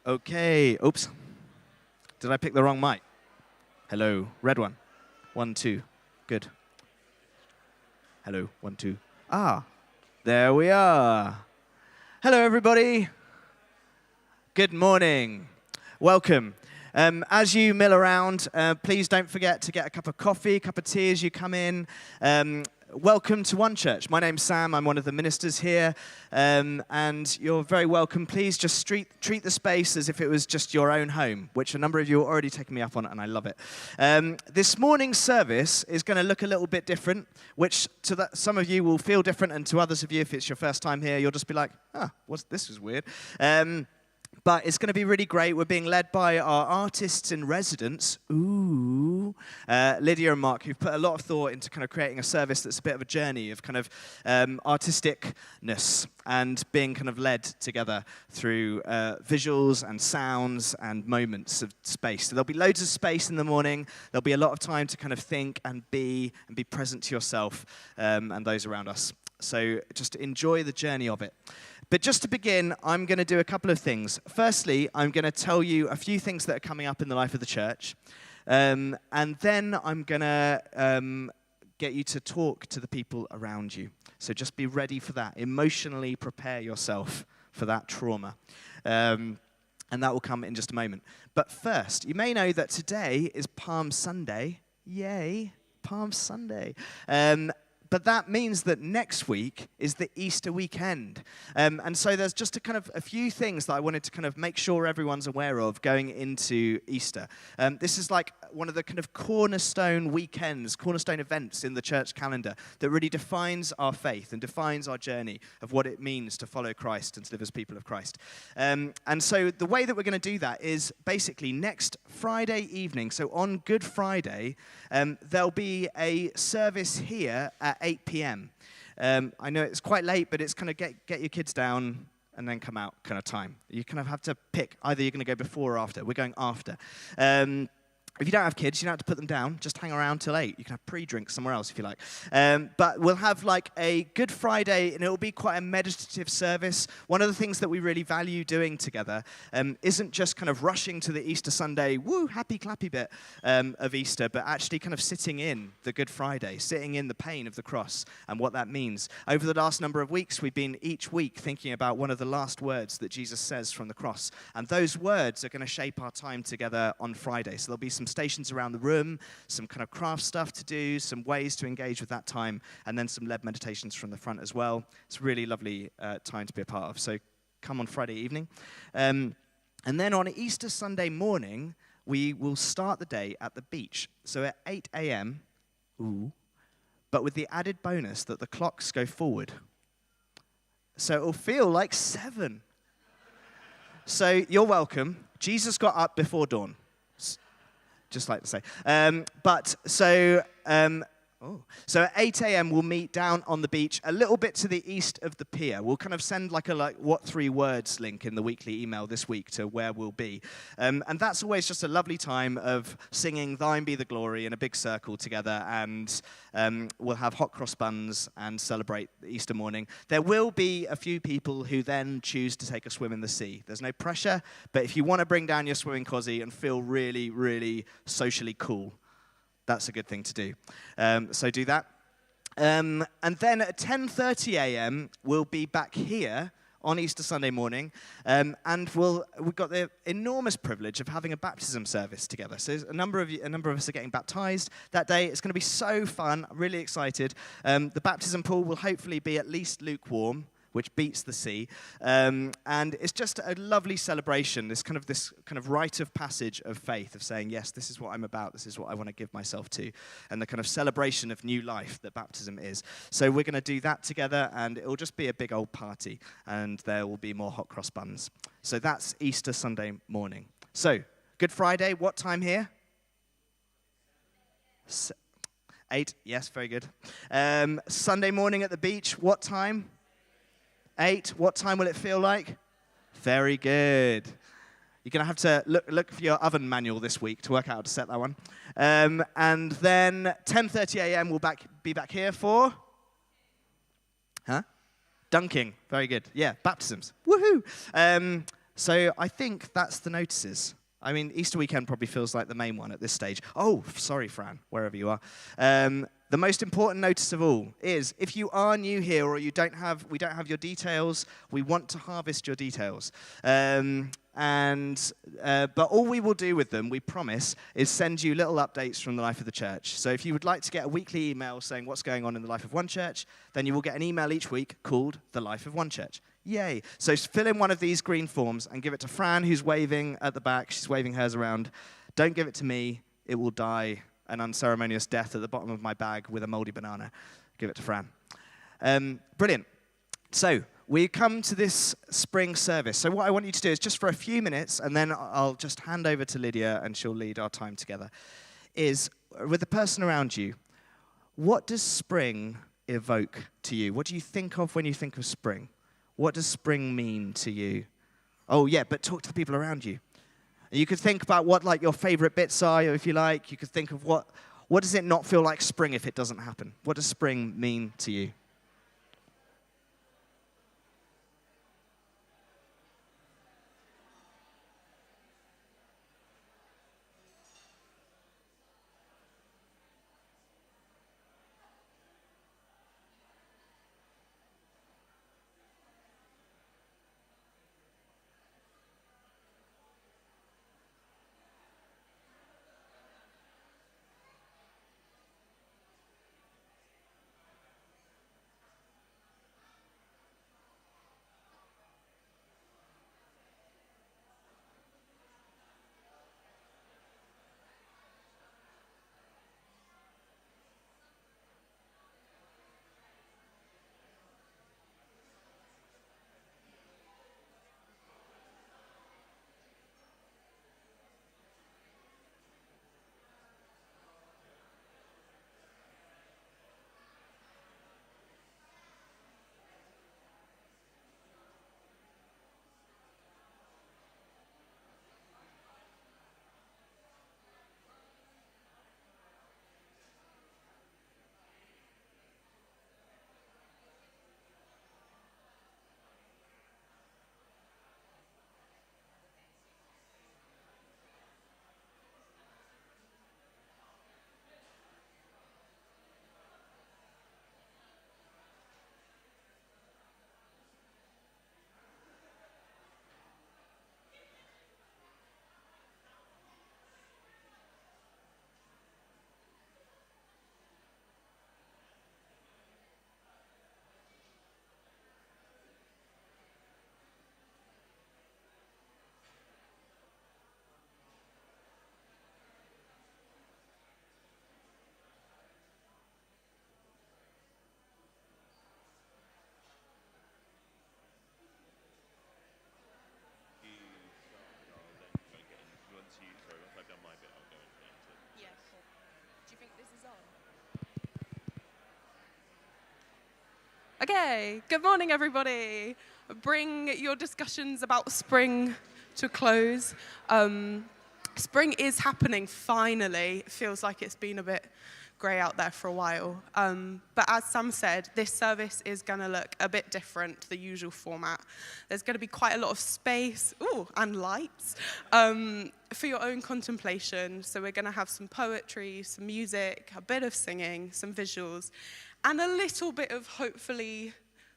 Okay. Oops. Did I pick the wrong mic? Hello. Red one. 1, 2. Good. Hello. 1, 2. Ah. There we are. Hello, everybody. Good morning. Welcome. As you mill around, please don't forget to get a cup of coffee, a cup of tea as you come in. Welcome to One Church. My name's Sam. I'm one of the ministers here, and you're very welcome. Please just treat the space as if it was just your own home, which a number of you are already taking me up on, and I love it. This morning's service is going to look a little bit different, which some of you will feel different, and to others of you, if it's your first time here, you'll just be like, this is weird. But it's going to be really great. We're being led by our artists in residence, Lydia and Mark, who've put a lot of thought into kind of creating a service that's a bit of a journey of kind of artisticness and being kind of led together through visuals and sounds and moments of space. So there'll be loads of space in the morning. There'll be a lot of time to kind of think and be present to yourself and those around us. So just enjoy the journey of it. But just to begin, I'm going to do a couple of things. Firstly, I'm going to tell you a few things that are coming up in the life of the church. And then I'm going to get you to talk to the people around you. So just be ready for that. Emotionally prepare yourself for that trauma. And that will come in just a moment. But first, you may know that today is Palm Sunday. Yay, Palm Sunday. But that means that next week is the Easter weekend. And so there's just a few things that I wanted to kind of make sure everyone's aware of going into Easter. This is like one of the kind of cornerstone weekends, cornerstone events in the church calendar that really defines our faith and defines our journey of what it means to follow Christ and to live as people of Christ. And so the way that we're going to do that is basically next Friday evening, so on Good Friday, there'll be a service here at 8 p.m. I know it's quite late, but it's kind of get your kids down and then come out kind of time. You kind of have to pick. Either you're going to go before or after. We're going after. If you don't have kids, you don't have to put them down. Just hang around till 8. You can have pre-drinks somewhere else if you like. But we'll have like a Good Friday, and it'll be quite a meditative service. One of the things that we really value doing together isn't just kind of rushing to the Easter Sunday, woo, happy clappy bit of Easter, but actually kind of sitting in the Good Friday, sitting in the pain of the cross and what that means. Over the last number of weeks, we've been each week thinking about one of the last words that Jesus says from the cross. And those words are going to shape our time together on Friday. So there'll be some stations around the room, some kind of craft stuff to do, some ways to engage with that time, and then some led meditations from the front as well. It's a really lovely time to be a part of. So come on Friday evening. And then on Easter Sunday morning, we will start the day at the beach. So at 8 a.m., but with the added bonus that the clocks go forward. So it'll feel like 7. So you're welcome. Jesus got up before dawn. Just like to say. So at 8 a.m. we'll meet down on the beach a little bit to the east of the pier. We'll kind of send like what 3 words link in the weekly email this week to where we'll be. And that's always just a lovely time of singing Thine Be the Glory in a big circle together. And we'll have hot cross buns and celebrate the Easter morning. There will be a few people who then choose to take a swim in the sea. There's no pressure, but if you want to bring down your swimming cozy and feel really, really socially cool, that's a good thing to do. So do that. And then at 10:30 a.m., we'll be back here on Easter Sunday morning, and we've got the enormous privilege of having a baptism service together. So a number of us are getting baptized that day. It's going to be so fun. I'm really excited. The baptism pool will hopefully be at least lukewarm, which beats the sea. And it's just a lovely celebration, this kind of rite of passage of faith, of saying, yes, this is what I'm about, this is what I want to give myself to, and the kind of celebration of new life that baptism is. So we're going to do that together, and it'll just be a big old party, and there will be more hot cross buns. So that's Easter Sunday morning. So, Good Friday, what time here? 8, yes, very good. Sunday morning at the beach, what time? 8, what time will it feel like? Very good. You're going to have to look for your oven manual this week to work out how to set that one. And then 10:30 a.m. we'll be back here for? Dunking. Very good. Yeah, baptisms. Woohoo! So I think that's the notices. I mean, Easter weekend probably feels like the main one at this stage. Oh, sorry, Fran, wherever you are. The most important notice of all is if you are new here or we don't have your details, we want to harvest your details. But all we will do with them, we promise, is send you little updates from the life of the church. So if you would like to get a weekly email saying what's going on in the life of one church, then you will get an email each week called The Life of One Church. Yay. So fill in one of these green forms and give it to Fran, who's waving at the back. She's waving hers around. Don't give it to me. It will die an unceremonious death at the bottom of my bag with a moldy banana. Give it to Fran. Brilliant. So we come to this spring service. So what I want you to do is just for a few minutes, and then I'll just hand over to Lydia, and she'll lead our time together, is with the person around you, what does spring evoke to you? What do you think of when you think of spring? What does spring mean to you? Oh, yeah, but talk to the people around you. You could think about what like your favorite bits are, if you like. You could think of what does it not feel like spring if it doesn't happen? What does spring mean to you? Okay, good morning, everybody. Bring your discussions about spring to a close. Spring is happening, finally. It feels like it's been a bit grey out there for a while. But as Sam said, this service is going to look a bit different to the usual format. There's going to be quite a lot of space, and lights, for your own contemplation. So we're going to have some poetry, some music, a bit of singing, some visuals, and a little bit of, hopefully,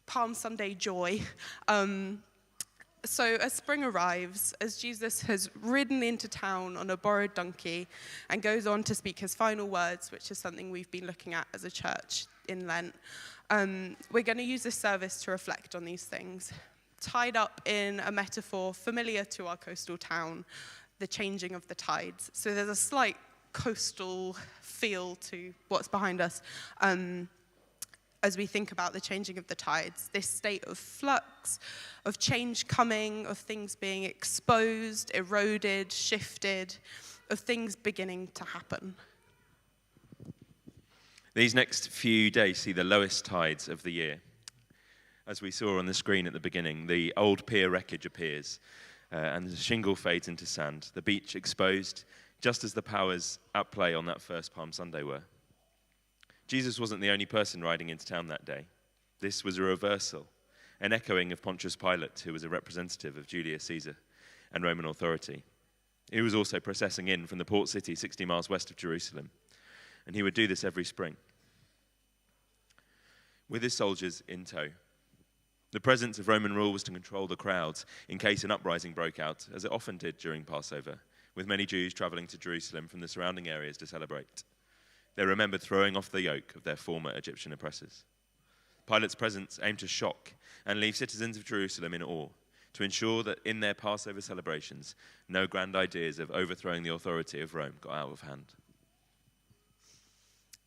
Palm Sunday joy. So as spring arrives, as Jesus has ridden into town on a borrowed donkey and goes on to speak his final words, which is something we've been looking at as a church in Lent, we're going to use this service to reflect on these things, tied up in a metaphor familiar to our coastal town, the changing of the tides. So there's a slight coastal feel to what's behind us. As we think about the changing of the tides, this state of flux, of change coming, of things being exposed, eroded, shifted, of things beginning to happen. These next few days see the lowest tides of the year. As we saw on the screen at the beginning, the old pier wreckage appears, and the shingle fades into sand, the beach exposed, just as the powers at play on that first Palm Sunday were. Jesus wasn't the only person riding into town that day. This was a reversal, an echoing of Pontius Pilate, who was a representative of Julius Caesar. and Roman authority. He was also processing in from the port city 60 miles west of Jerusalem, and he would do this every spring with his soldiers in tow. The presence of Roman rule was to control the crowds in case an uprising broke out, as it often did during Passover, with many Jews traveling to Jerusalem from the surrounding areas to celebrate. They remembered throwing off the yoke of their former Egyptian oppressors. Pilate's presence aimed to shock and leave citizens of Jerusalem in awe, to ensure that in their Passover celebrations, no grand ideas of overthrowing the authority of Rome got out of hand.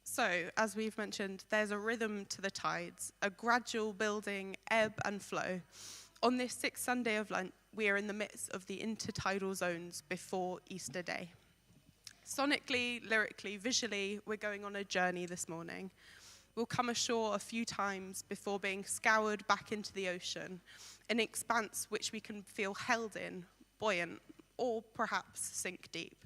So, as we've mentioned, there's a rhythm to the tides, a gradual building ebb and flow. On this sixth Sunday of Lent, we are in the midst of the intertidal zones before Easter Day. Sonically, lyrically, visually, we're going on a journey this morning. We'll come ashore a few times before being scoured back into the ocean, an expanse which we can feel held in, buoyant, or perhaps sink deep.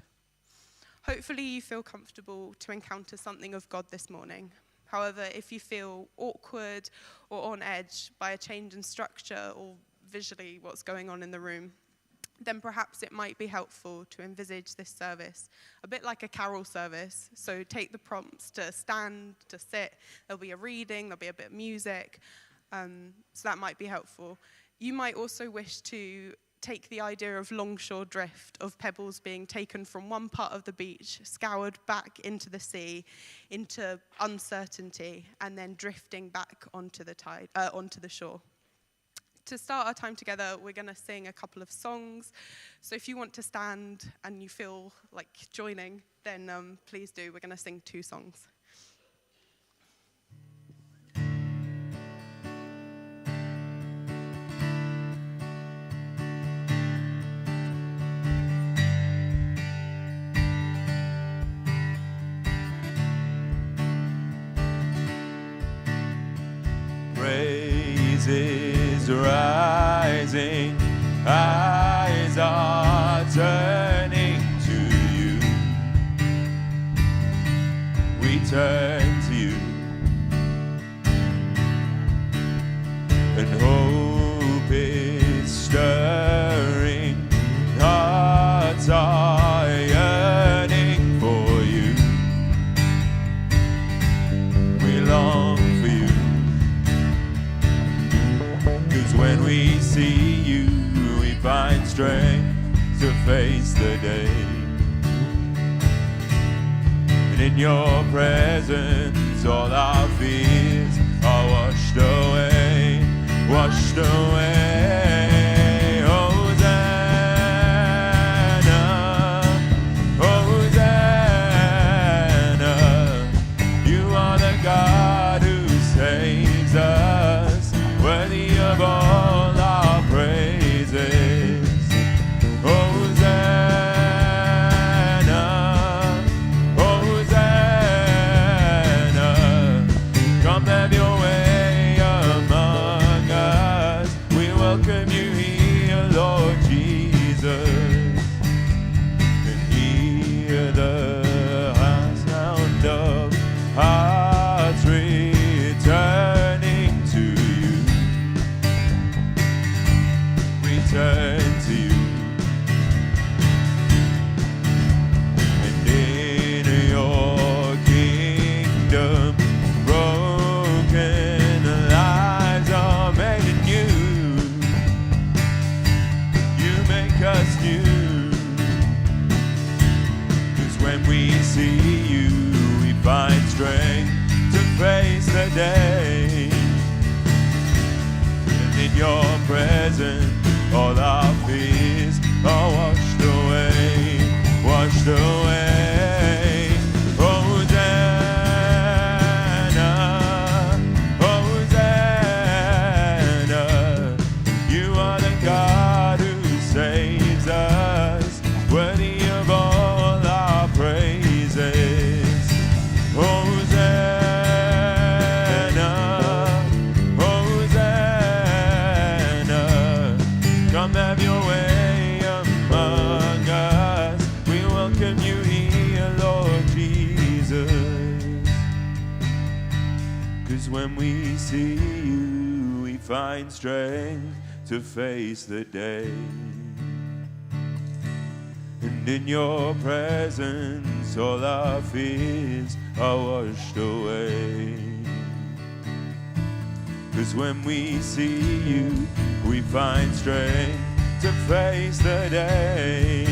Hopefully you feel comfortable to encounter something of God this morning. However, if you feel awkward or on edge by a change in structure or visually what's going on in the room, then perhaps it might be helpful to envisage this service a bit like a carol service. So take the prompts to stand, to sit. There'll be a reading, there'll be a bit of music. So that might be helpful. You might also wish to take the idea of longshore drift, of pebbles being taken from one part of the beach, scoured back into the sea, into uncertainty, and then drifting back onto the shore. To start our time together, we're going to sing a couple of songs. So if you want to stand and you feel like joining, then please do. We're going to sing 2 songs. Praises rising, eyes are turning to you. We turn to you, and hope is stirring. Hearts are yearning for you. We long for you. When we see you, we find strength to face the day. And in your presence, all our fears are washed away, washed away. Hosanna, Hosanna, you are the God who saves us, worthy of all our praises. Hosanna, Hosanna, come have your way among us. We welcome you here, Lord Jesus, and hear the sound of hearts returning to you. Turn to you, and in your kingdom, broken lives are made new. You make us new, 'cause when we see you, we find strength to face the day. And in your presence, all our fears are washed away, washed away. Hosanna, Hosanna, you are the God who saves us, worthy of all our praises. Hosanna, Hosanna, come have your way among us. We welcome you here, Lord Jesus. 'Cause when we see you, we find strength to face the day. And in your presence, all our fears are washed away. 'Cause when we see you, we find strength to face the day.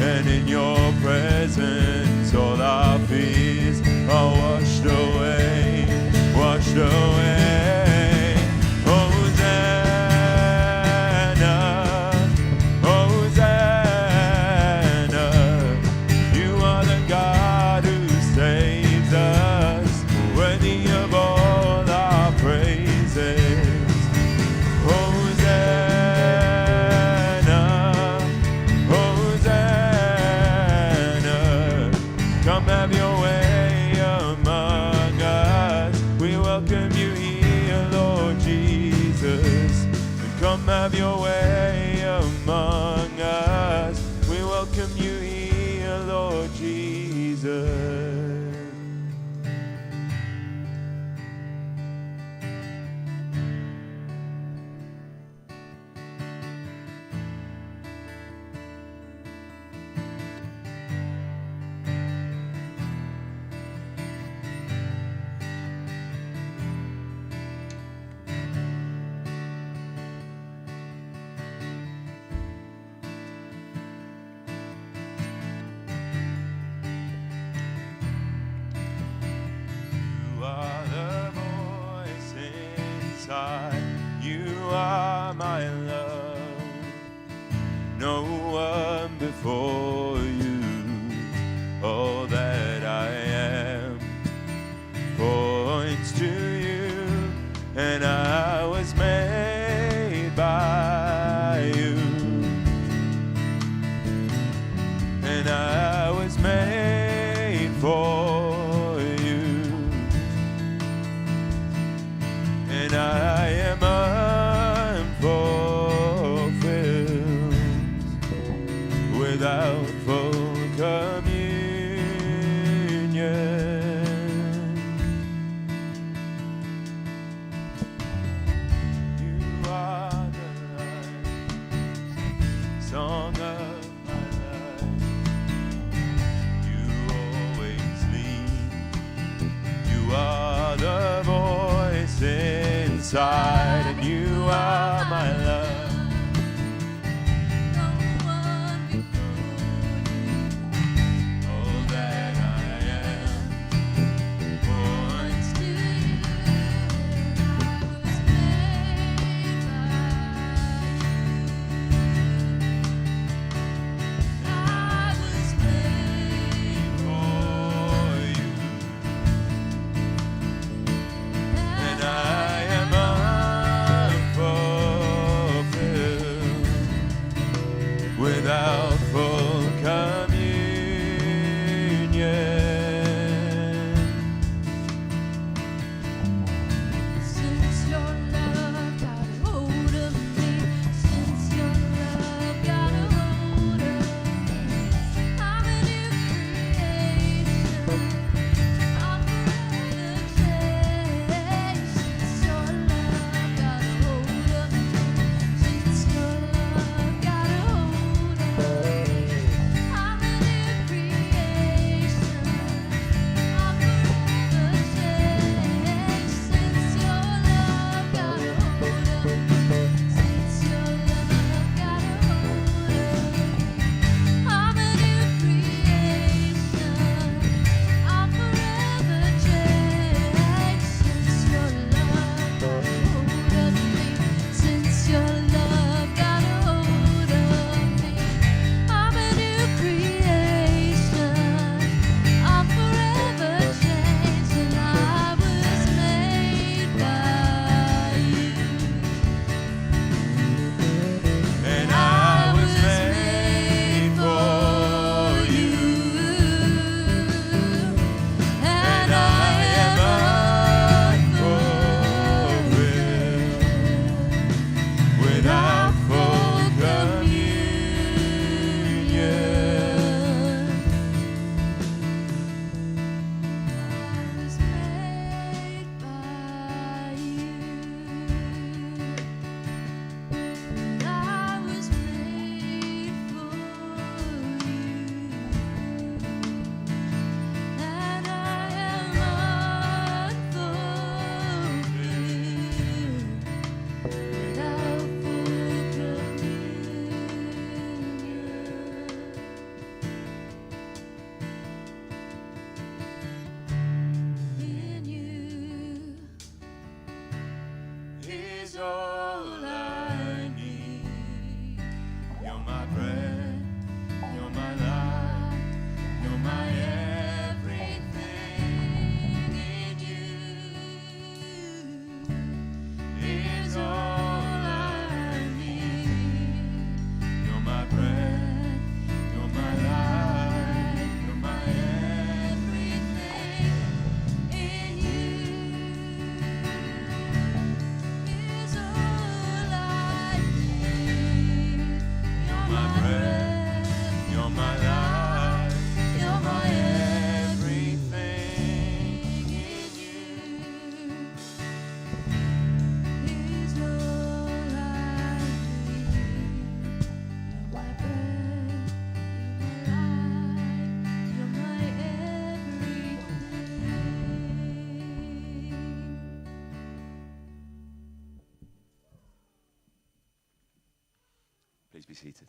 And in your presence, all our fears are washed away, washed away. Hosanna, Hosanna, you are the God who saves us, worthy of all our praises. Hosanna, Hosanna, come have your way among us. We welcome you here, Lord Jesus. Come have your way among us. We welcome you here, Lord Jesus. You are the voice inside. You are my love. No one before you. All that I am points to you, and I was made by you, and I was made for you, and I am unfulfilled without full communion. You are the light, song of my life. You always lead. You are the voice inside, and you are my love. All that I am points to you. I was made for you, and I am unfulfilled without full communion. Since your love got a hold of me, since your love got a hold of me, I'm a new creation. I'm forever changed. Since your love got a hold of me, since your love got a hold of me. be seated.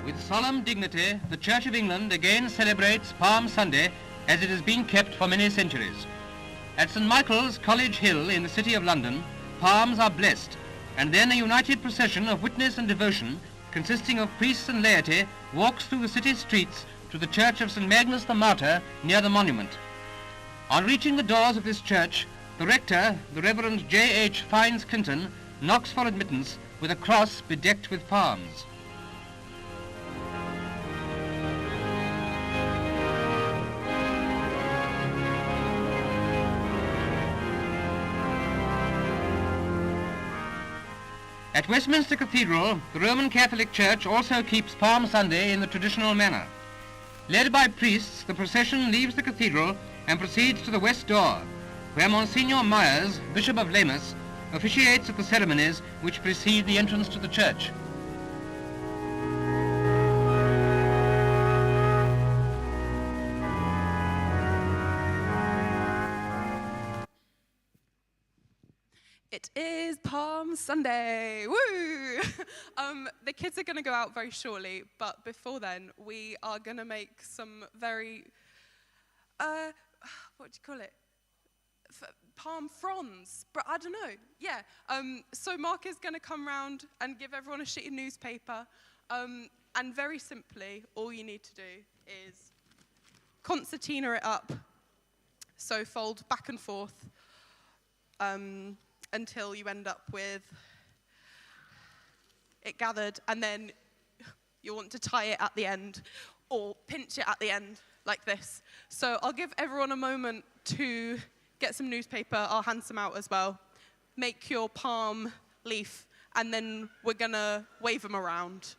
With solemn dignity, the Church of England again celebrates Palm Sunday as it has been kept for many centuries. At St. Michael's College Hill in the City of London, palms are blessed, and then a united procession of witness and devotion, consisting of priests and laity, walks through the city streets to the Church of St. Magnus the Martyr near the monument. On reaching the doors of this church, the rector, the Reverend J.H. Fynes Clinton, knocks for admittance with a cross bedecked with palms. At Westminster Cathedral, the Roman Catholic Church also keeps Palm Sunday in the traditional manner. Led by priests, the procession leaves the cathedral and proceeds to the west door, where Monsignor Myers, Bishop of Weymouth, officiates at the ceremonies which precede the entrance to the church. It is Palm Sunday. Woo! The kids are going to go out very shortly, but before then, we are going to make some very, what do you call it? Palm fronds, but I don't know. Yeah. So Mark is going to come round and give everyone a sheet of newspaper, and very simply, all you need to do is concertina it up. So fold back and forth. Until you end up with it gathered, and then you want to tie it at the end or pinch it at the end like this. So I'll give everyone a moment to get some newspaper. I'll hand some out as well. Make your palm leaf, and then we're gonna wave them around.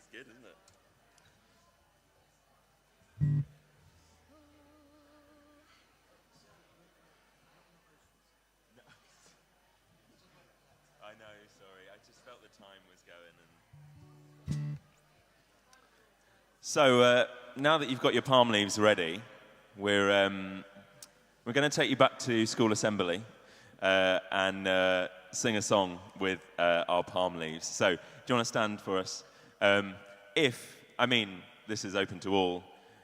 is good, isn't it? I know, sorry. I just felt the time was going. So now that you've got your palm leaves ready, we're going to take you back to school assembly and sing a song with our palm leaves. So do you want to stand for us? This is open to all,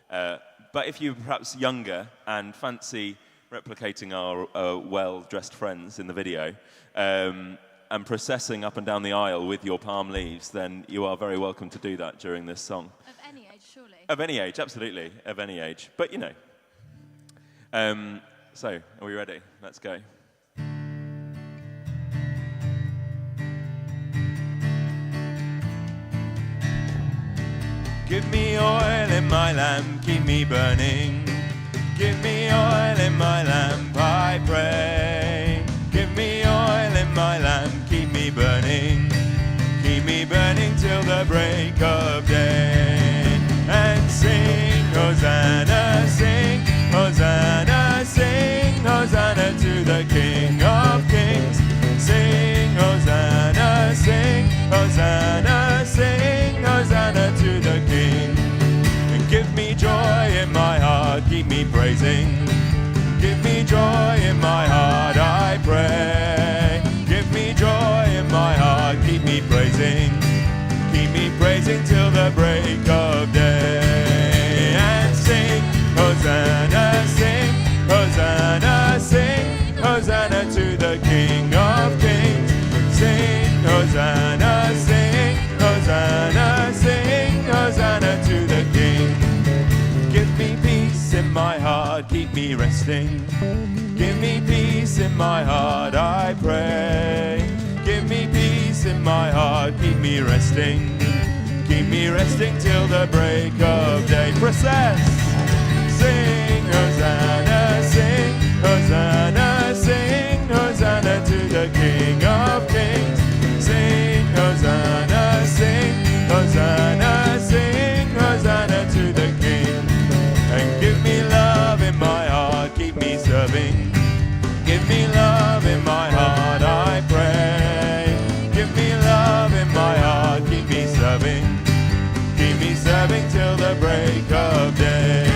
but if you're perhaps younger and fancy replicating our well-dressed friends in the video, and processing up and down the aisle with your palm leaves, then you are very welcome to do that during this song. Of any age, surely. Of any age, absolutely, of any age. But you know. So, are we ready? Let's go. Give me oil in my lamp, keep me burning. Give me oil in my lamp, I pray. Give me oil in my lamp, keep me burning. Keep me burning till the break of day. And sing, Hosanna, sing, Hosanna, sing, Hosanna to the King of Kings. Sing, Hosanna, sing, Hosanna, sing, Hosanna to the King. And give me joy in my heart, keep me praising. Give me joy in my heart, I pray. Give me joy in my heart, keep me praising. Keep me praising till the break of day. And sing, Hosanna, sing, Hosanna, sing, Hosanna to the King of Kings. Sing, Hosanna, sing, Hosanna, sing, Hosanna to the King. Give me peace in my heart, keep me resting. Give me peace in my heart, I pray. Give me peace in my heart, keep me resting. Keep me resting till the break of day. Process! Sing, Hosanna, sing, Hosanna, sing, Hosanna to the King of Kings. Sing, Hosanna, sing, Hosanna, sing, Hosanna to the King. And give me love in my heart, keep me serving. Give me love in my heart, I pray. Give me love in my heart, keep me serving. Keep me serving till the break of day.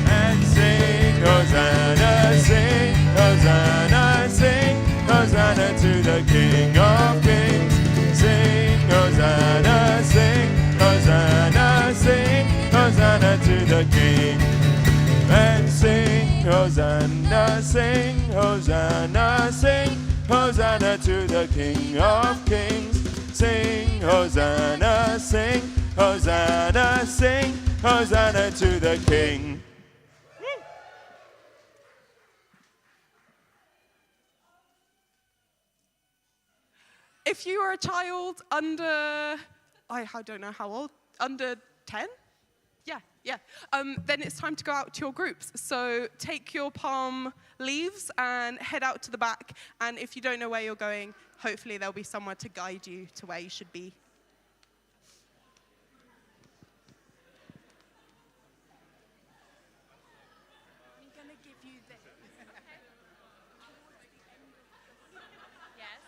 And sing, Hosanna, sing, Hosanna, sing, Hosanna to the King of Kings. Sing, Hosanna, sing, Hosanna, sing, Hosanna to the King. And sing, Hosanna, sing, Hosanna, sing, Hosanna to the King of Kings. Sing, Hosanna, sing, Hosanna, sing, Hosanna to the King. If you are a child under, I don't know how old, under 10? Yeah. Then it's time to go out to your groups. So take your palm leaves and head out to the back. And if you don't know where you're going, hopefully there'll be somewhere to guide you to where you should be. I'm going to give you this. Yes?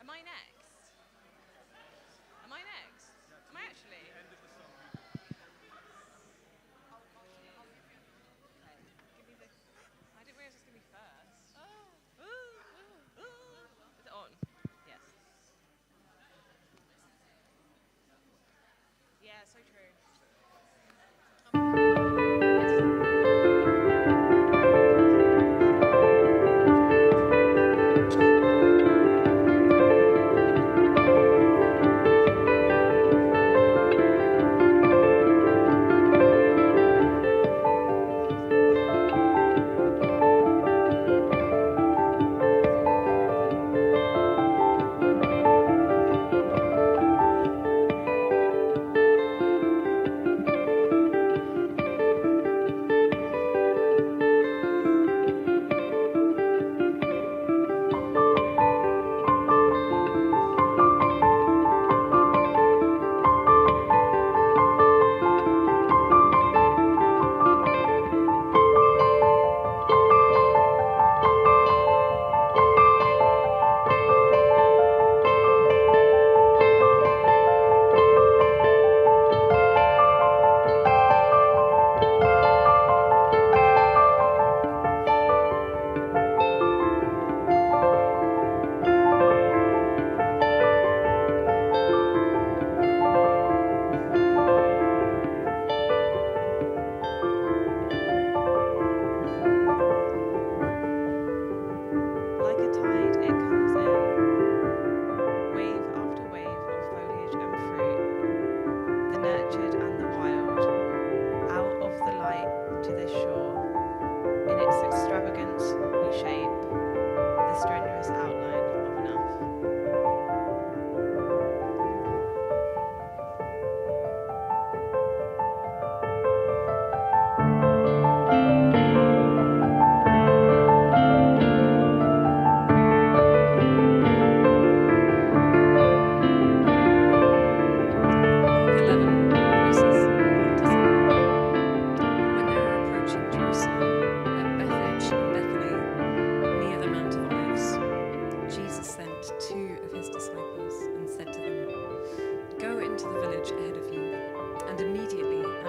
Am I next? Am I next? Am I actually? Give me this. I didn't realize it was going to be first. Is it on? Yes. Yeah, so true.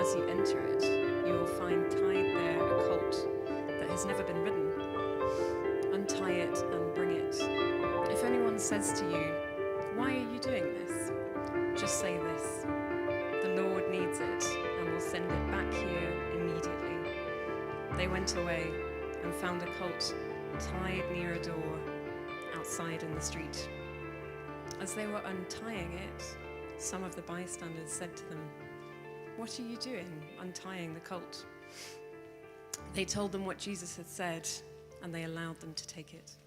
as you enter it, you will find tied there a colt that has never been ridden. Untie it and bring it. If anyone says to you, "Why are you doing this?" just say this: "The Lord needs it and will send it back here immediately." They went away and found a colt tied near a door outside in the street. As they were untying it, some of the bystanders said to them, "What are you doing, untying the colt?" They told them what Jesus had said, and they allowed them to take it.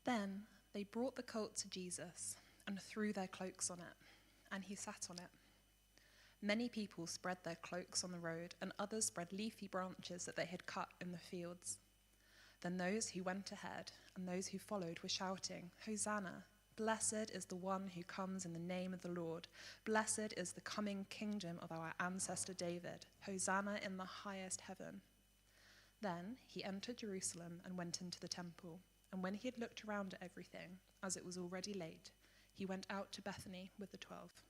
Then they brought the colt to Jesus and threw their cloaks on it, and he sat on it. Many people spread their cloaks on the road, and others spread leafy branches that they had cut in the fields. Then those who went ahead and those who followed were shouting, "Hosanna! Blessed is the one who comes in the name of the Lord. Blessed is the coming kingdom of our ancestor David. Hosanna in the highest heaven." Then he entered Jerusalem and went into the temple. And when he had looked around at everything, as it was already late, he went out to Bethany with the 12.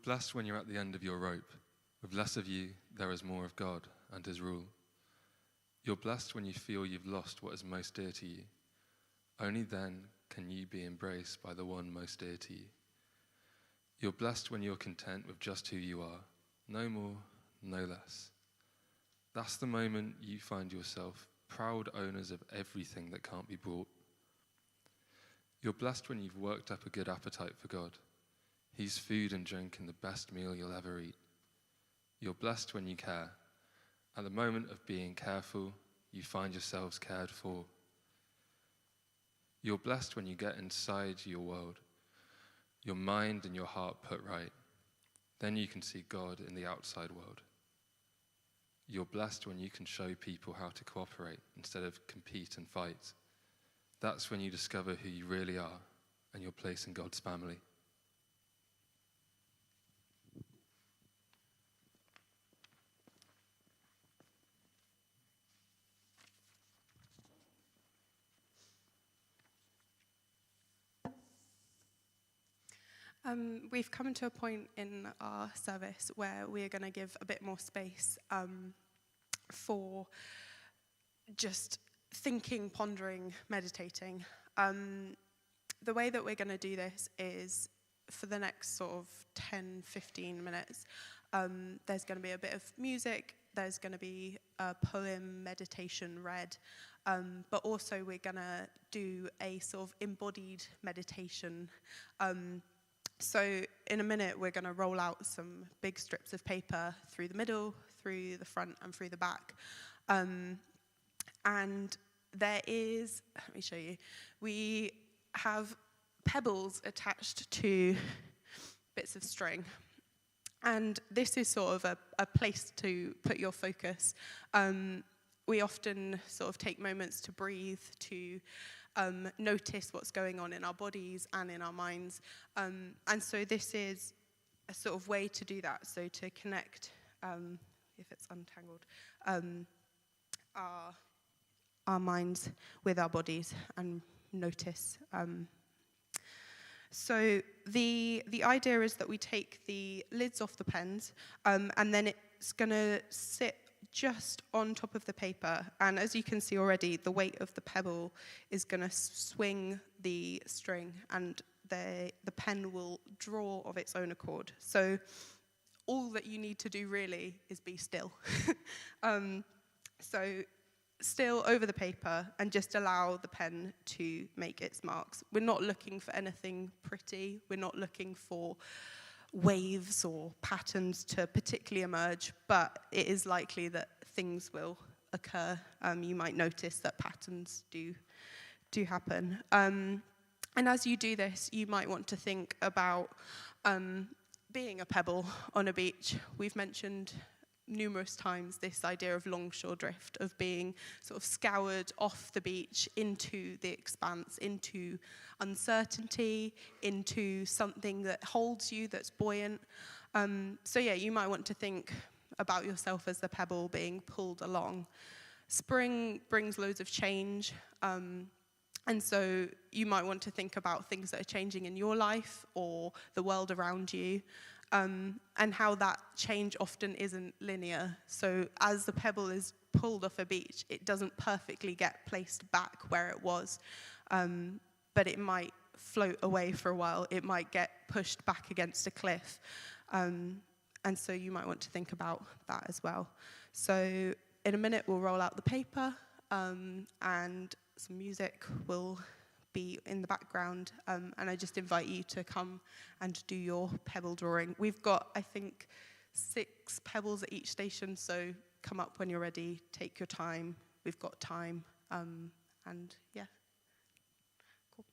blessed when you're at the end of your rope. With less of you, there is more of God and his rule. You're blessed when you feel you've lost what is most dear to you. Only then can you be embraced by the one most dear to you. You're blessed when you're content with just who you are. No more, no less. That's the moment you find yourself proud owners of everything that can't be bought. You're blessed when you've worked up a good appetite for God. He's food and drink and the best meal you'll ever eat. You're blessed when you care. At the moment of being careful, you find yourselves cared for. You're blessed when you get inside your world, your mind and your heart put right. Then you can see God in the outside world. You're blessed when you can show people how to cooperate instead of compete and fight. That's when you discover who you really are and your place in God's family. We've come to a point in our service where we are going to give a bit more space for just thinking, pondering, meditating. The way that we're going to do this is for the next sort of 10, 15 minutes, there's going to be a bit of music, there's going to be a poem, meditation read, but also we're going to do a sort of embodied meditation. So in a minute, we're going to roll out some big strips of paper through the middle, through the front, and through the back. And there is, let me show you, we have pebbles attached to bits of string. And this is sort of a place to put your focus. We often sort of take moments to breathe, to notice what's going on in our bodies and in our minds. And so this is a sort of way to do that, so to connect, if it's untangled, our minds with our bodies and notice. So the idea is that we take the lids off the pens, and then it's going to sit just on top of the paper, and as you can see already, the weight of the pebble is going to swing the string, and the pen will draw of its own accord. So all that you need to do really is be still. So still over the paper and just allow the pen to make its marks. We're not looking for anything pretty. We're not looking for waves or patterns to particularly emerge, but it is likely that things will occur. You might notice that patterns do happen. And as you do this, you might want to think about being a pebble on a beach. We've mentioned numerous times this idea of longshore drift, of being sort of scoured off the beach into the expanse, into uncertainty, into something that holds you, that's buoyant. So yeah, you might want to think about yourself as the pebble being pulled along. Spring brings loads of change, and so you might want to think about things that are changing in your life or the world around you. And how that change often isn't linear. So as the pebble is pulled off a beach, it doesn't perfectly get placed back where it was, but it might float away for a while. It might get pushed back against a cliff. And so you might want to think about that as well. So in a minute, we'll roll out the paper, and some music will be in the background, and I just invite you to come and do your pebble drawing. We've got, I think, 6 pebbles at each station, so come up when you're ready, take your time. We've got time, and yeah. Cool.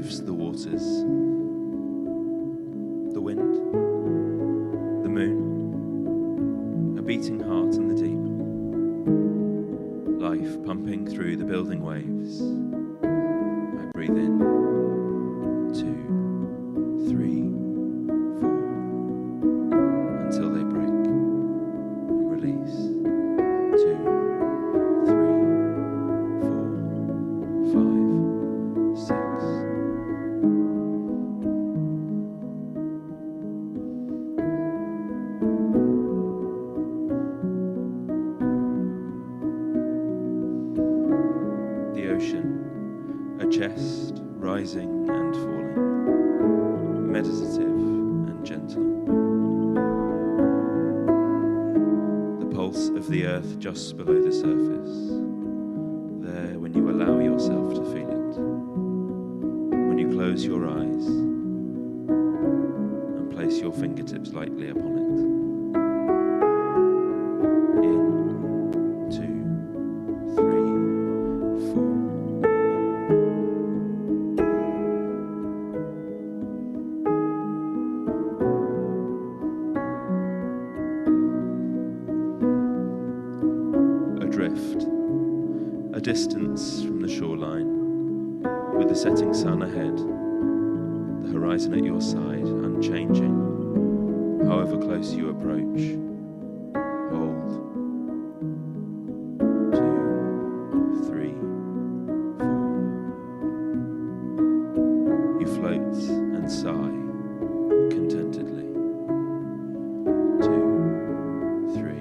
moves the waters, the wind, the moon, a beating heart in the deep, life pumping through the building waves. I breathe in, 2, 3, 4, until they break and release. 2, 3, 4, 5, 6. The ocean, a chest rising and falling, meditative and gentle. The pulse of the earth just below the surface, there when you allow yourself to feel it, when you close your eyes and place your fingertips lightly upon it. In, 2, 3, 4. Adrift, a distance from the shoreline, with the setting sun ahead, the horizon at your side, unchanging, however close you approach. Hold. 2, 3, 4. You float and sigh contentedly. 2, 3,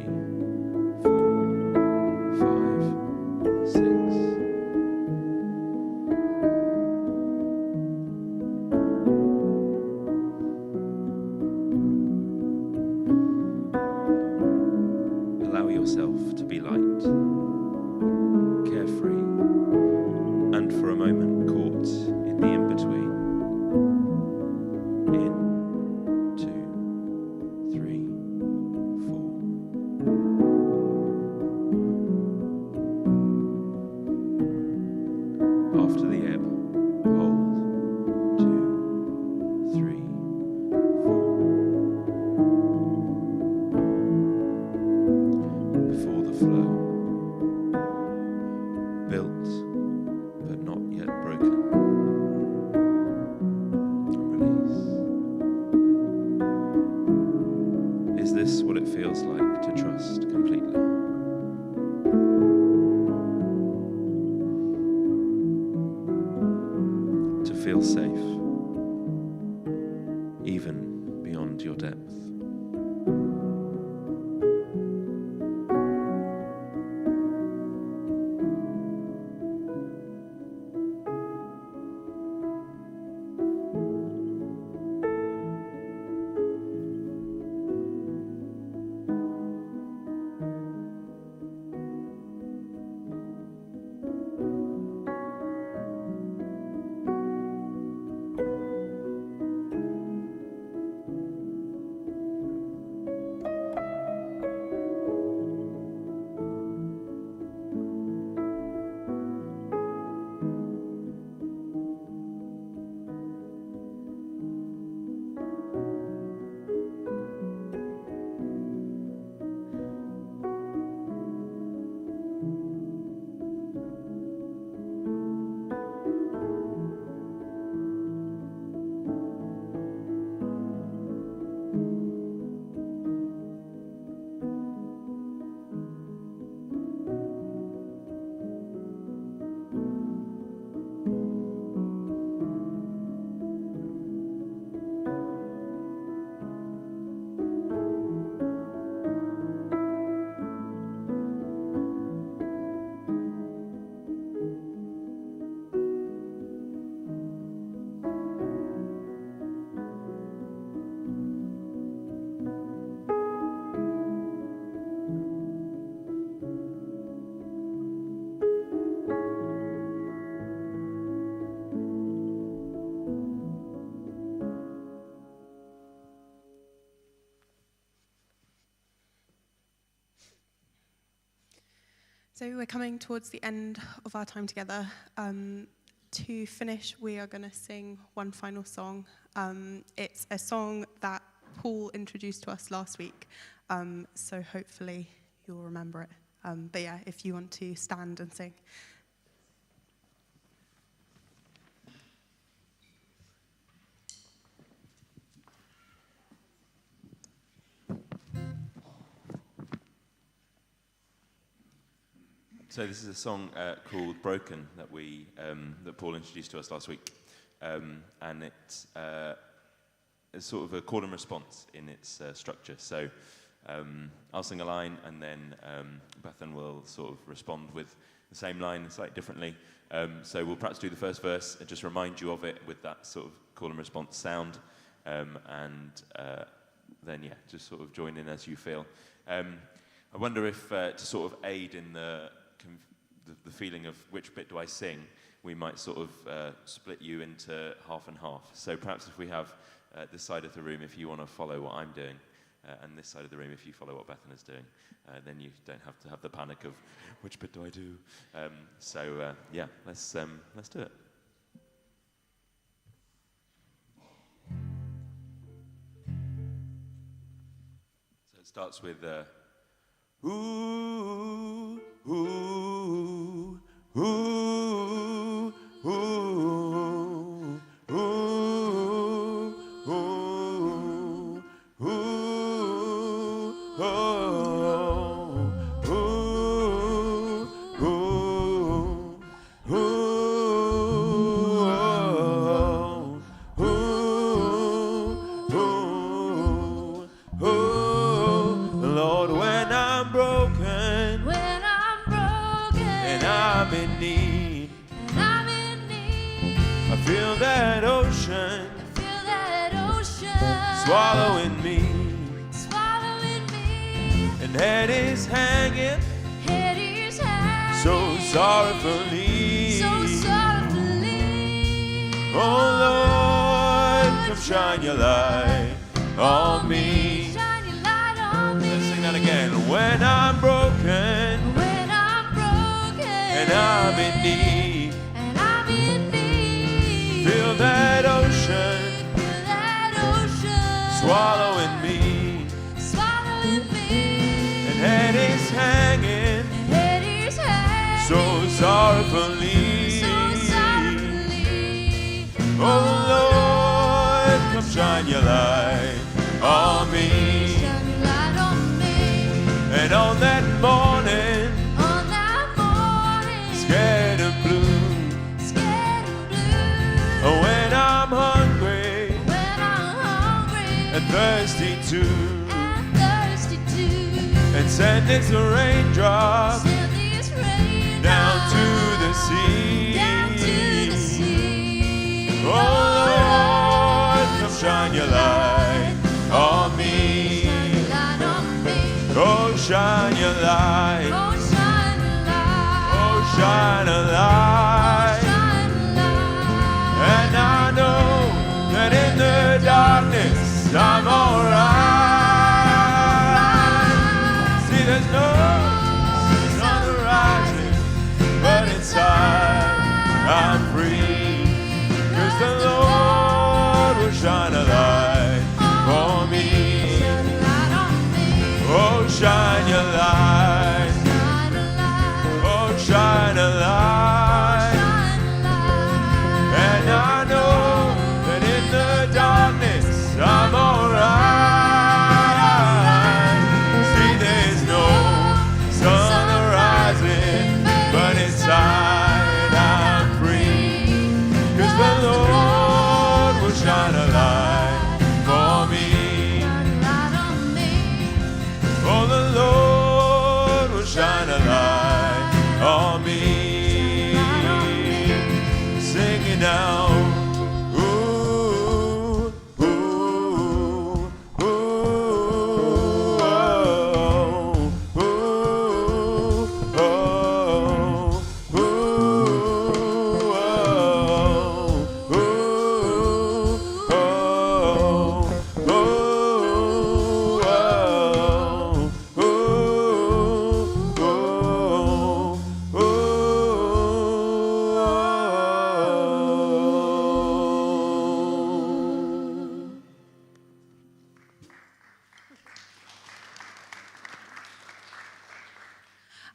4, 5, 6. Allow yourself to be light, carefree, and for a moment caught in the in-between. In, 2, 3, 4. After the ebb, hold. 2, 3, 4. Before the flow, built but not yet broken. Release. Is this what it feels like to trust completely? To feel safe, even beyond your depth. So we're coming towards the end of our time together. to finish, we are going to sing one final song. It's a song that Paul introduced to us last week, so hopefully you'll remember it. But yeah, if you want to stand and sing. So this is a song called "Broken" that Paul introduced to us last week, and it's sort of a call and response in its structure. So I'll sing a line, and then Bethan will sort of respond with the same line slightly differently. So we'll perhaps do the first verse and just remind you of it with that sort of call and response sound, and then just sort of join in as you feel. I wonder if to sort of aid in the feeling of which bit do I sing, we might sort of split you into half and half. So perhaps if we have this side of the room, if you want to follow what I'm doing, and this side of the room, if you follow what Bethan is doing, then you don't have to have the panic of which bit do I do. Let's do it. So it starts with ooh, ooh, ooh, ooh, ooh, ooh, ooh, Lord, when I'm broken, and I'm in need, I feel that ocean swallowing me, and head is hanging so sorrowfully. Oh Lord, come shine your light on me. Let's sing that again. When I'm broken, and I'm in need, feel that ocean swallowing me, and head is hanging so sorrowfully. Oh Lord, come shine your light on me. And on that morning, scared and blue, when I'm hungry and thirsty too, and send its raindrops down to the sea. Oh Lord, come shine your light on me. Oh, shine your light. Oh, shine a light. And I know that in the darkness I'm alright. See, there's no sun on the rising, but inside I'm free. 'Cause the Lord will shine a light for me. Oh, shine your light. Oh, shine a light. And I know that in the darkness I'm alright.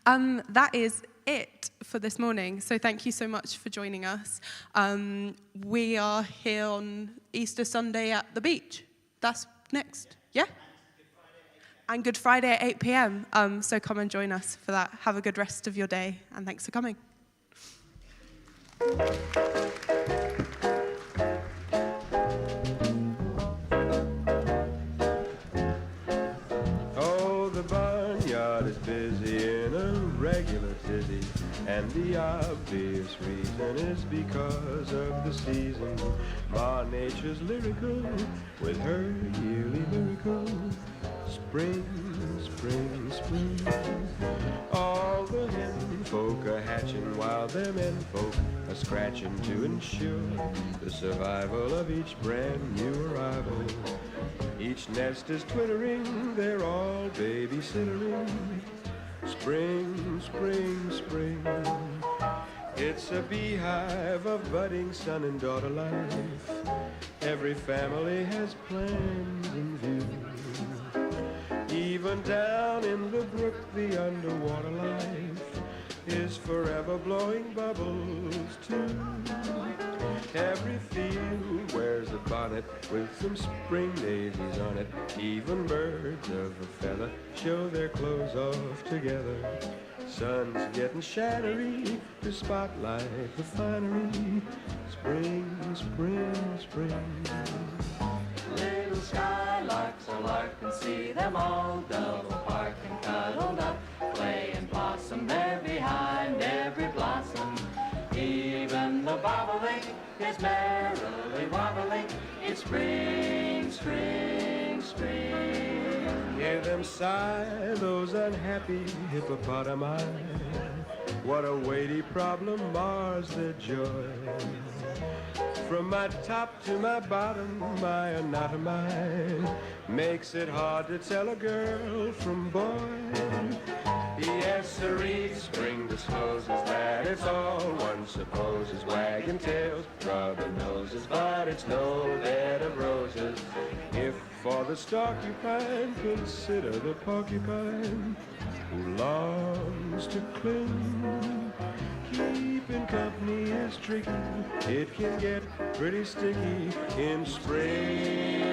That is it for this morning. So thank you so much for joining us. We are here on Easter Sunday at the beach. That's next. Yeah? And Good Friday at 8 p.m. So come and join us for that. Have a good rest of your day, and thanks for coming. Oh, the barnyard is busy in a regular tizzy, and the obvious reason is because of the season. Ma Nature's lyrical with her yearly miracle. Spring, spring, spring. All the hen folk are hatching while their men folk are scratching to ensure the survival of each brand new arrival. Each nest is twittering, they're all babysittering. Spring, spring, spring. It's a beehive of budding son and daughter life. Every family has plans in view. Even down in the brook, the underwater life is forever blowing bubbles too. Every field wears a bonnet with some spring daisies on it. Even birds of a feather show their clothes off together. Sun's getting shattery to spotlight the finery. Spring, spring, spring. Little skylarks alike and see them all double park and cuddled up, play and blossom there behind every blossom. Even the bobolink is merrily wobbling. It's spring, spring, spring. Hear them sigh, those unhappy hippopotami. What a weighty problem mars their joy. From my top to my bottom, my anatomy makes it hard to tell a girl from boy. Yes, sirree, spring discloses that it's all one supposes. Wagging tails, rubbing noses, but it's no bed of roses. If for the stalk you pine, consider the porcupine who longs to cling. Keeping company is tricky. It can get pretty sticky in spring.